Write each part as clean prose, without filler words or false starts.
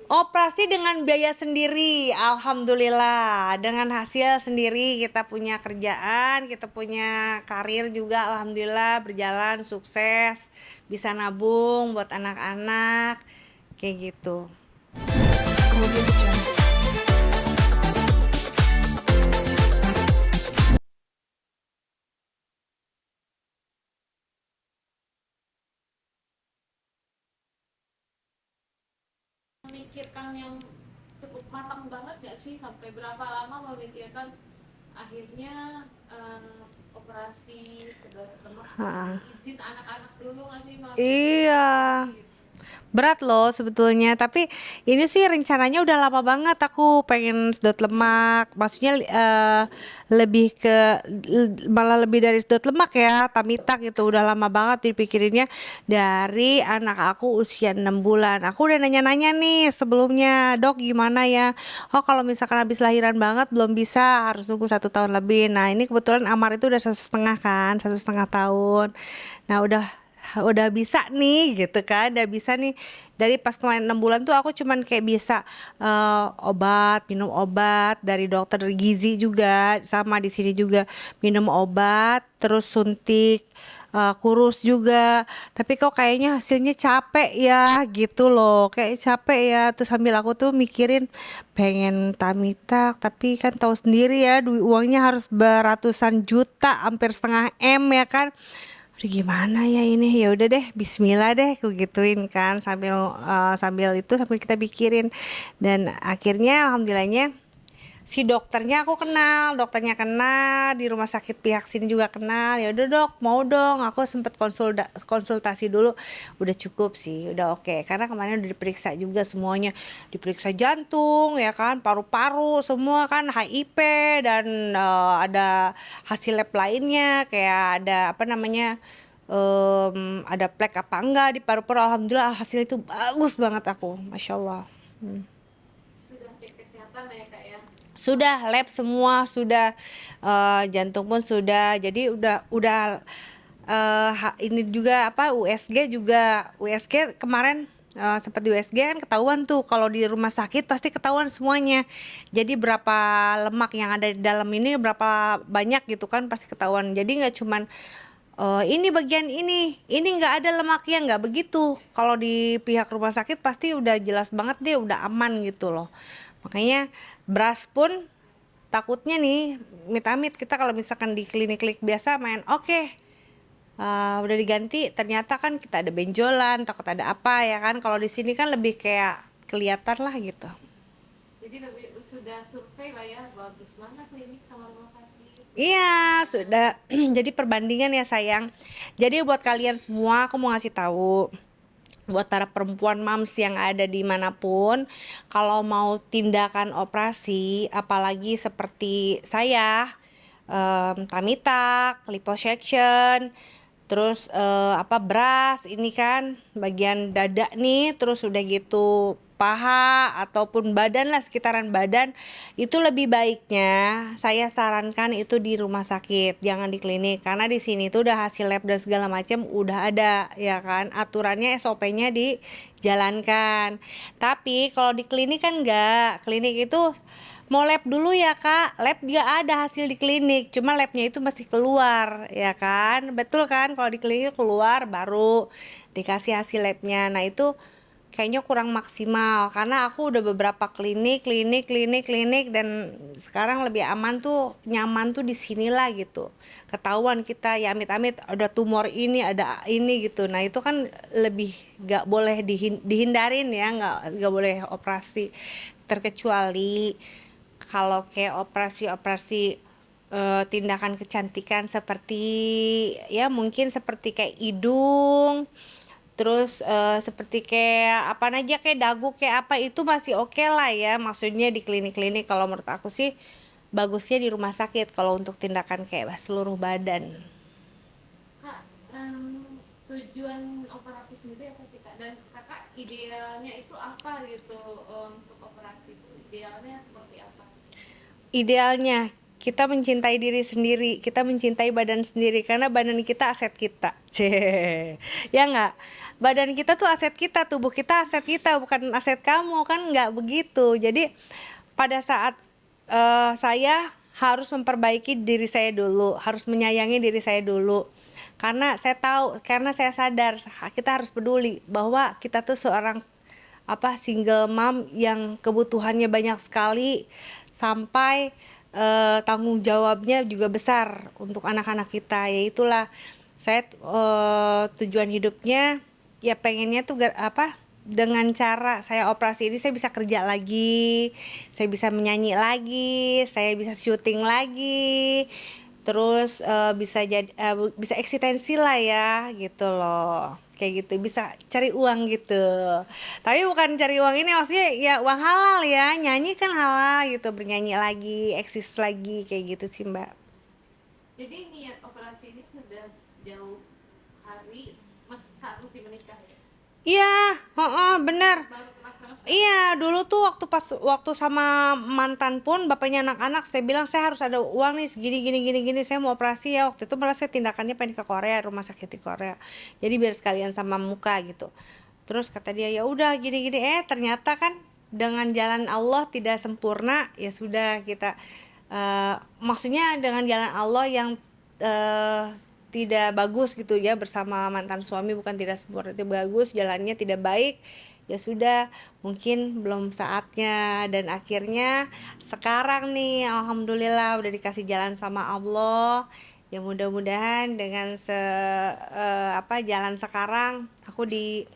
Operasi dengan biaya sendiri, alhamdulillah. Dengan hasil sendiri, kita punya kerjaan, kita punya karir juga, alhamdulillah berjalan sukses. Bisa nabung buat anak-anak, kayak gitu. Oh gitu ya. Memikirkan yang cukup matang banget gak sih, sampai berapa lama memikirkan akhirnya operasi sedot lemak tuh Ha. izin anak-anak dulu nggak sih melakukan Iya. operasi gitu. Berat loh sebetulnya, tapi ini sih rencananya udah lama banget aku pengen sedot lemak. Maksudnya lebih ke malah lebih dari sedot lemak ya, tamitak gitu. Udah lama banget dipikirinnya dari anak aku usia 6 bulan. Aku udah nanya-nanya nih sebelumnya, "Dok, gimana ya?" "Oh, kalau misalkan habis lahiran banget belum bisa, harus tunggu 1 tahun lebih." Nah, ini kebetulan Amar itu udah 1,5 kan, 1,5 tahun. Nah, udah bisa nih gitu kan, udah bisa nih. Dari pas kemarin 6 bulan tuh aku cuman kayak bisa minum obat dari dokter gizi juga, sama di sini juga minum obat, terus suntik, kurus juga. Tapi kok kayaknya hasilnya capek ya gitu loh, kayak capek ya. Terus sambil aku tuh mikirin pengen tamitak, tapi kan tahu sendiri ya, duit uangnya harus beratusan juta, hampir setengah M ya kan. Aduh, gimana ya ini, ya udah deh Bismillah deh aku gituin kan, sambil itu sambil kita pikirin. Dan akhirnya alhamdulillahnya si dokternya kenal di rumah sakit, pihak sini juga kenal. Ya udah dok, mau dong, aku sempet konsultasi dulu. Udah cukup sih, udah oke. Karena kemarin udah diperiksa juga semuanya, diperiksa jantung ya kan, paru-paru semua kan, HIV, dan ada hasil lab lainnya kayak ada apa namanya, ada plek apa enggak di paru-paru. Alhamdulillah hasil itu bagus banget, aku masya Allah. Sudah cek kesehatan ya kak ya. Sudah lab semua sudah, jantung pun sudah, jadi udah ini juga apa, USG kemarin, sempat di USG kan ketahuan tuh, kalau di rumah sakit pasti ketahuan semuanya. Jadi berapa lemak yang ada di dalam ini, berapa banyak gitu kan pasti ketahuan. Jadi nggak cuman ini bagian ini nggak ada lemaknya, nggak begitu. Kalau di pihak rumah sakit pasti udah jelas banget, dia udah aman gitu loh. Makanya beras pun takutnya nih, amit-amit kita kalau misalkan di klinik-klinik biasa main oke, udah diganti, ternyata kan kita ada benjolan, takut ada apa ya kan. Kalau di sini kan lebih kayak kelihatan lah gitu. Jadi lebih sudah survei lah ya, bagus mana klinik sama rumah sakit. Iya, sudah. Jadi perbandingan ya sayang. Jadi buat kalian semua aku mau ngasih tahu, buat para perempuan mams yang ada dimanapun, kalau mau tindakan operasi apalagi seperti saya, tamitak, liposuction, terus apa, beras ini kan bagian dada nih, terus udah gitu paha ataupun badan lah, sekitaran badan, itu lebih baiknya saya sarankan itu di rumah sakit, jangan di klinik. Karena di sini tuh udah hasil lab dan segala macam udah ada ya kan, aturannya SOP-nya dijalankan. Tapi kalau di klinik kan enggak, klinik itu mau lab dulu ya kak, lab dia ada hasil di klinik, cuma labnya itu mesti keluar ya kan, betul kan, kalau di klinik keluar baru dikasih hasil labnya. Nah itu kayaknya kurang maksimal, karena aku udah beberapa klinik dan sekarang lebih aman tuh, nyaman tuh di sinilah gitu. Ketahuan kita ya amit-amit ada tumor ini, ada ini gitu. Nah itu kan lebih gak boleh dihindarin ya, gak boleh operasi, terkecuali kalau kayak operasi-operasi tindakan kecantikan seperti ya mungkin seperti kayak hidung, terus seperti kayak apa aja, kayak dagu kayak apa, itu masih oke lah ya, maksudnya di klinik-klinik. Kalau menurut aku sih bagusnya di rumah sakit kalau untuk tindakan kayak seluruh badan. Kak, tujuan operasi sendiri apa sih kak, dan kakak idealnya itu apa gitu, untuk operasi itu idealnya seperti apa? Idealnya kita mencintai diri sendiri, kita mencintai badan sendiri, karena badan kita aset kita. Ya nggak? badan kita tuh aset kita, tubuh kita aset kita, bukan aset kamu, kan nggak begitu. Jadi pada saat saya harus memperbaiki diri saya dulu, harus menyayangi diri saya dulu. Karena saya tahu, karena saya sadar kita harus peduli bahwa kita tuh seorang single mom yang kebutuhannya banyak sekali, sampai tanggung jawabnya juga besar untuk anak-anak kita. Ya itulah saya tujuan hidupnya ya pengennya tuh dengan cara saya operasi ini saya bisa kerja lagi, saya bisa menyanyi lagi, saya bisa syuting lagi, terus bisa eksistensi lah ya gitu loh, kayak gitu, bisa cari uang gitu. Tapi bukan cari uang ini maksudnya ya uang halal ya, nyanyi kan halal gitu, bernyanyi lagi, eksis lagi, kayak gitu sih Mbak. Jadi niat operasi ini sudah jauh hari saat mesti menikah ya? Iya, bener. Baru terlaksana sekarang? Iya, dulu tuh waktu sama mantan pun bapaknya anak-anak saya bilang saya harus ada uang nih segini gini gini gini, saya mau operasi ya. Waktu itu malah saya tindakannya pengen ke Korea, rumah sakit di Korea. Jadi biar sekalian sama muka gitu. Terus kata dia ya udah gini-gini, ternyata kan dengan jalan Allah tidak sempurna, ya sudah kita maksudnya dengan jalan Allah yang eh, tidak bagus gitu ya, bersama mantan suami bukan tidak sempurna, itu bagus, jalannya tidak baik, ya sudah mungkin belum saatnya. Dan akhirnya sekarang nih alhamdulillah udah dikasih jalan sama Allah. Ya mudah-mudahan dengan jalan sekarang aku diberikan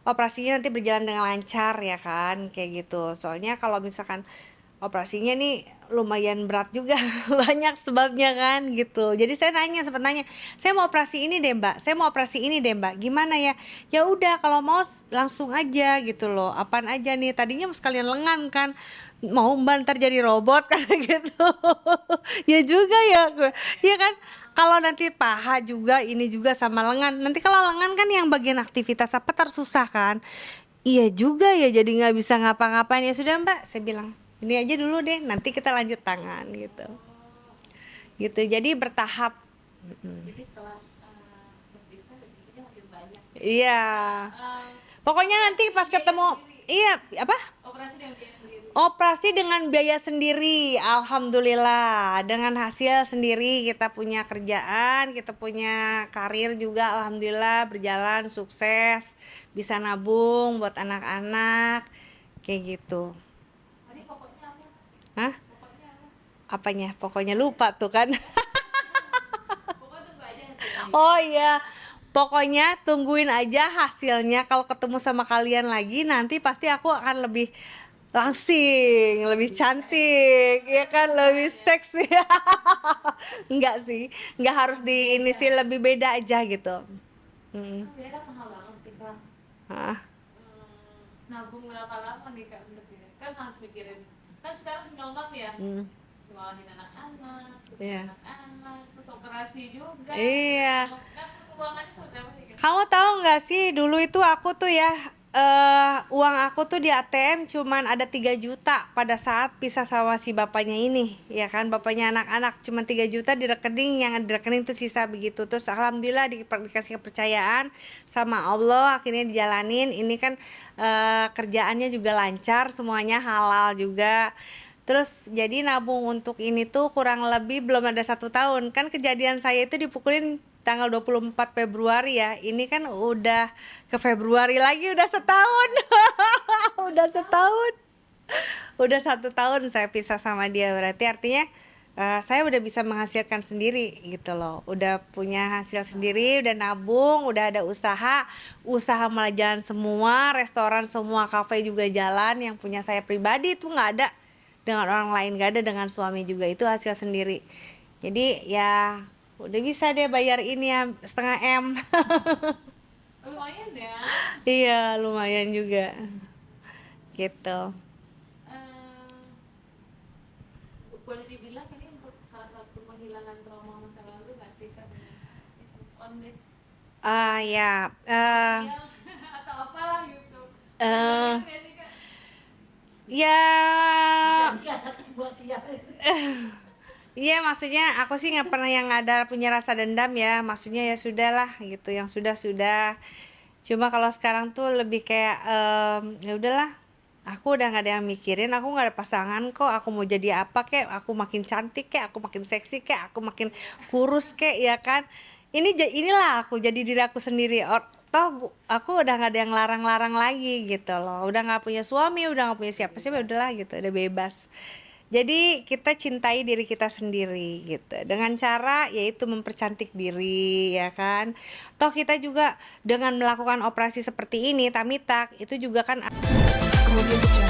operasinya nanti berjalan dengan lancar ya kan, kayak gitu. Soalnya kalau misalkan operasinya nih lumayan berat juga banyak sebabnya kan gitu. Jadi saya sempat nanya, saya mau operasi ini deh Mbak, saya mau operasi ini deh Mbak, gimana ya? Ya udah kalau mau langsung aja gitu loh, apaan aja nih, tadinya sekalian lengan kan, mau Mbak ntar jadi robot kan gitu. Ya juga ya gue, ya kan, kalau nanti paha juga ini juga sama lengan, nanti kalau lengan kan yang bagian aktivitas apa tersusah kan. Iya juga ya, jadi nggak bisa ngapa-ngapain. Ya sudah Mbak, saya bilang ini aja dulu deh, nanti kita lanjut tangan gitu. Gitu, jadi bertahap. Jadi setelah berpisah rezekinya makin banyak. Iya. Eh, Pokoknya nanti pas ketemu, iya apa? operasi dengan biaya sendiri. Operasi dengan biaya sendiri, alhamdulillah. Dengan hasil sendiri, kita punya kerjaan, kita punya karir juga, alhamdulillah berjalan sukses, bisa nabung buat anak-anak, kayak gitu. Tadi pokoknya apa? Hah? Pokoknya apa? Apanya? Pokoknya lupa tuh kan. Pokoknya tunggu aja hasilnya. Oh iya, pokoknya tungguin aja hasilnya. Kalau ketemu sama kalian lagi, nanti pasti aku akan lebih langsing, lebih cantik, ya kan, lebih seksi. Enggak sih, enggak harus di ini sih, lebih beda aja gitu. Hmm. Kan biaya kan mahal banget kita. Hah? Nabung berapa lama nih Kak menurutnya? Kan harus mikirin, kan sekarang single mom ya, Hmm. nyekolahin anak-anak, terus Iya. anak-anak, terus operasi juga. Iya. Kan keuangannya seperti apa sih Kak? Kamu tahu nggak sih, dulu itu aku tuh ya, uang aku tuh di ATM cuman ada 3 juta pada saat pisah sama si bapaknya ini, ya kan, bapaknya anak-anak, cuman 3 juta di rekening, yang di rekening tuh sisa begitu. Terus alhamdulillah dikasih kepercayaan sama Allah, akhirnya dijalanin. Ini kan kerjaannya juga lancar, semuanya halal juga. Terus jadi nabung untuk ini tuh kurang lebih belum ada 1 tahun. Kan kejadian saya itu dipukulin tanggal 24 Februari ya. Ini kan udah ke Februari lagi, udah setahun. Udah setahun. Udah 1 tahun saya pisah sama dia. Berarti artinya saya udah bisa menghasilkan sendiri gitu loh. Udah punya hasil sendiri, udah nabung, udah ada usaha. Usaha malah jalan semua, restoran semua, kafe juga jalan. Yang punya saya pribadi itu nggak ada dengan orang lain, gak ada dengan suami juga, itu hasil sendiri. Jadi ya udah bisa deh bayar ini ya, 0,5 M. Lumayan ya. Iya lumayan juga gitu. Eh, boleh dibilang ini untuk salah satu menghilangkan trauma masa lalu nggak sih Kak? On deh. Ya Iya, atau apalah gitu. eh, Gitu ya sih, Kak? ya Buat siap. Iya, maksudnya aku sih nggak pernah yang ada punya rasa dendam ya. Maksudnya ya sudahlah gitu, yang sudah-sudah. Cuma kalau sekarang tuh lebih kayak ya udahlah. Aku udah nggak ada yang mikirin, aku nggak ada pasangan kok. Aku mau jadi apa kek? Aku makin cantik kek, aku makin seksi kek, aku makin kurus kek, ya kan? Inilah aku jadi diri aku sendiri. Aku udah nggak ada yang larang-larang lagi gitu loh. Udah nggak punya suami, udah nggak punya siapa-siapa, udahlah gitu, udah bebas. Jadi kita cintai diri kita sendiri gitu dengan cara yaitu mempercantik diri ya kan. Toh kita juga dengan melakukan operasi seperti ini Tamitak itu juga kan Audio Jungle.